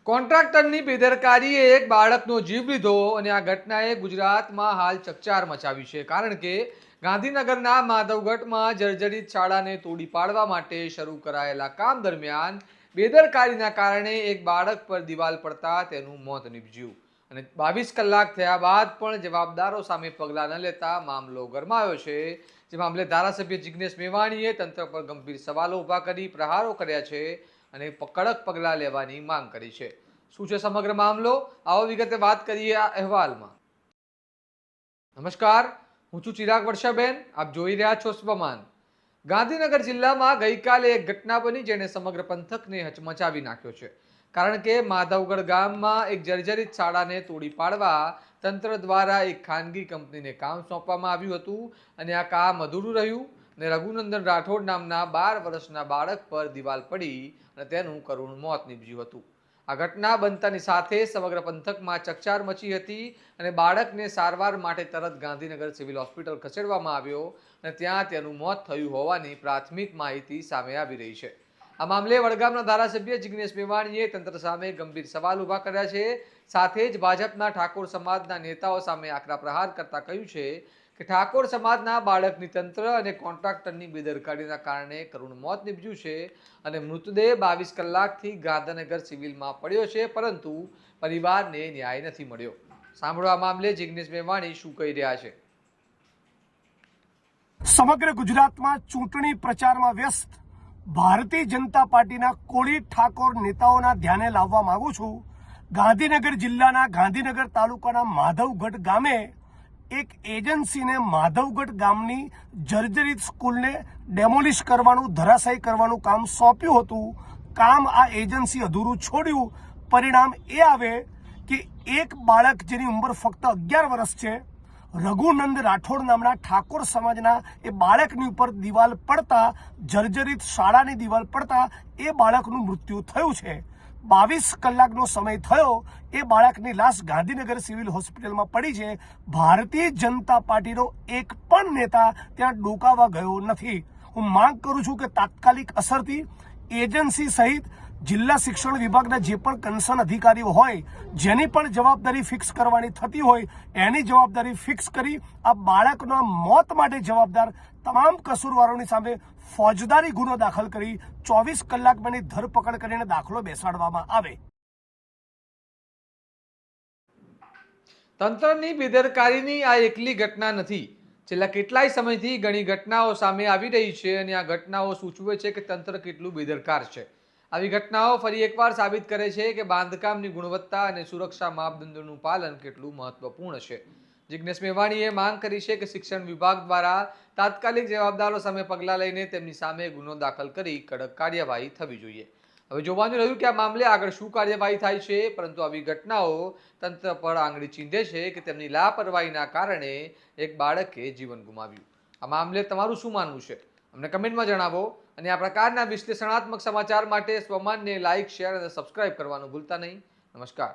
કોન્ટ્રાક્ટરની બેદરકારીએ એક બાળકનો જીવ લીધો અને આ ઘટનાએ ગુજરાતમાં હાલ ચકચાર મચાવી છે, કારણ કે ગાંધીનગરના માધવગઢમાં જર્જરિત શાળાને તોડી પાડવા માટે શરૂ કરાયેલા કામ દરમિયાન બેદરકારીના કારણે એક બાળક પર દિવાલ પડતા તેનું મોત નીપજ્યું અને 22 કલાક થયા બાદ પણ જવાબદારો સામે પગલાં ન લેતા મામલો ગરમાયો છે। જે મામલે ધારાસભ્ય જિગ્નેશ મેવાણીએ તંત્ર પર ગંભીર સવાલો ઊભા કરી પ્રહારો કર્યા છે અને કડક પગલાં લેવાની માંગ કરી છે। શું છે સમગ્ર મામલો, આવો વિગતે વાત કરીએ આ અહેવાલમાં। નમસ્કાર, હું છું ચિરાગ વર્ષાબેન, આપ જોઈ રહ્યા છો સ્વમાન। ગાંધીનગર જિલ્લામાં ગઈકાલે એક ઘટના બની જેને સમગ્ર પંથકને હચમચાવી નાખ્યો છે, કારણ કે માધવગઢ ગામમાં એક જર્જરિત શાળાને તોડી પાડવા તંત્ર દ્વારા એક ખાનગી કંપનીને કામ સોંપવામાં આવ્યું હતું અને આ કામ અધૂરું રહ્યું અને રઘુનંદન રાઠોડ નામના 12 વર્ષના બાળક પર દિવાલ પડી અને તેનું કરુણ મોત નીપજ્યું હતું। આ ઘટના બનતાની સાથે સમગ્ર પંથકમાં ચકચાર મચી હતી અને બાળકને સારવાર માટે તરત ગાંધીનગર સિવિલ હોસ્પિટલ ખસેડવામાં આવ્યો અને ત્યાં તેનું મોત થયું હોવાની પ્રાથમિક માહિતી સામે આવી રહી છે। આ મામલે વડગામના ધારાસભ્ય જિગ્નેશ મેવાણીએ તંત્ર સામે ગંભીર સવાલ ઊભા કર્યા છે, સાથે જ ભાજપના ઠાકોર સમાજના નેતાઓ સામે આકરા પ્રહાર કરતા કહ્યું છે કે ઠાકોર સમાજના બાળકની તંત્ર અને કોન્ટ્રાક્ટરની બેદરકારીના કારણે કરુણ મોત નીપજ્યું છે અને મૃતદેહ 22 કલાકથી ગાંધીનગર સિવિલમાં પડ્યો છે, પરંતુ પરિવારને ન્યાય નથી મળ્યો। સાંભળો આ મામલે જિગ્નેશ મેવાણી શું કહી રહ્યા છે। સમગ્ર ગુજરાતમાં ચૂંટણી પ્રચારમાં વ્યસ્ત ભારતીય જનતા પાર્ટીના કોળી ઠાકોર નેતાઓના ધ્યાને લાવવા માંગુ છું। ગાંધીનગર જિલ્લાના ગાંધીનગર તાલુકાના માધવગઢ ગામે એક એજન્સીને માધવગઢ ગામની જર્જરિત સ્કૂલને ડેમોલિશ કરવાનું, ધરાશાયી કરવાનું કામ સોંપ્યું હતું। કામ આ એજન્સી અધૂરું છોડ્યું, પરિણામ એ આવે કે એક બાળક જેની ઉંમર ફક્ત 11 વર્ષ છે, રઘુનંદ રાઠોડ નામના ઠાકોર સમાજના એ બાળકની ઉપર દિવાલ પડતા, જર્જરિત શાળાની દિવાલ પડતા એ બાળકનું મૃત્યુ થયું છે। 22 કલાકનો સમય થયો, એ બાળકની લાશ ગાંધીનગર સિવિલ હોસ્પિટલમાં પડી છે। ભારતીય જનતા પાર્ટીનો એક પણ નેતા ત્યાં ડોકાવા ગયો નથી। હું માંગ કરું છું કે તાત્કાલિક અસરથી એજન્સી સહિત જિલ્લા શિક્ષણ વિભાગના જે પણ કન્સર્ન અધિકારીઓ હોય, જેની પણ જવાબદારી ફિક્સ કરવાની થતી હોય, એની જવાબદારી ફિક્સ કરી આ બાળકના મોત માટે જવાબદાર તમામ કસૂરવારોની સામે ફોજદારી ગુનો દાખલ કરી 24 કલાકમાંની ધરપકડ કરીને દાખલો બેસાડવામાં આવે। તંત્રની બેદરકારીની આ એકલી ઘટના નથી। છેલ્લા કેટલાય સમયથી ઘણી ઘટનાઓ સામે આવી રહી છે અને આ ઘટનાઓ સૂચવે છે કે તંત્ર કેટલું બેદરકાર છે। આવી ઘટનાઓ ફરી એકવાર સાબિત કરે છે કે બાંધકામની ગુણવત્તા અને સુરક્ષા માપદંડોનું પાલન કેટલું મહત્વપૂર્ણ છે। જિગ્નેશ મેવાણીએ માંગ કરી છે કે શિક્ષણ વિભાગ દ્વારા તાત્કાલિક જવાબદારો સામે પગલાં લઈને તેમની સામે ગુનો દાખલ કરી કડક કાર્યવાહી થવી જોઈએ। હવે જોવાનું રહ્યું કે આ મામલે આગળ શું કાર્યવાહી થાય છે, પરંતુ આવી ઘટનાઓ તંત્ર પર આંગળી ચીંધે છે કે તેમની લાપરવાહીના કારણે એક બાળકે જીવન ગુમાવ્યું। આ મામલે તમારું શું માનવું છે, અમને કમેન્ટમાં જણાવો અને આ પ્રકારના વિશ્લેષણાત્મક સમાચાર માટે સ્વમાનને લાઇક, શેર અને સબસ્ક્રાઇબ કરવાનું ભૂલતા નહીં। નમસ્કાર।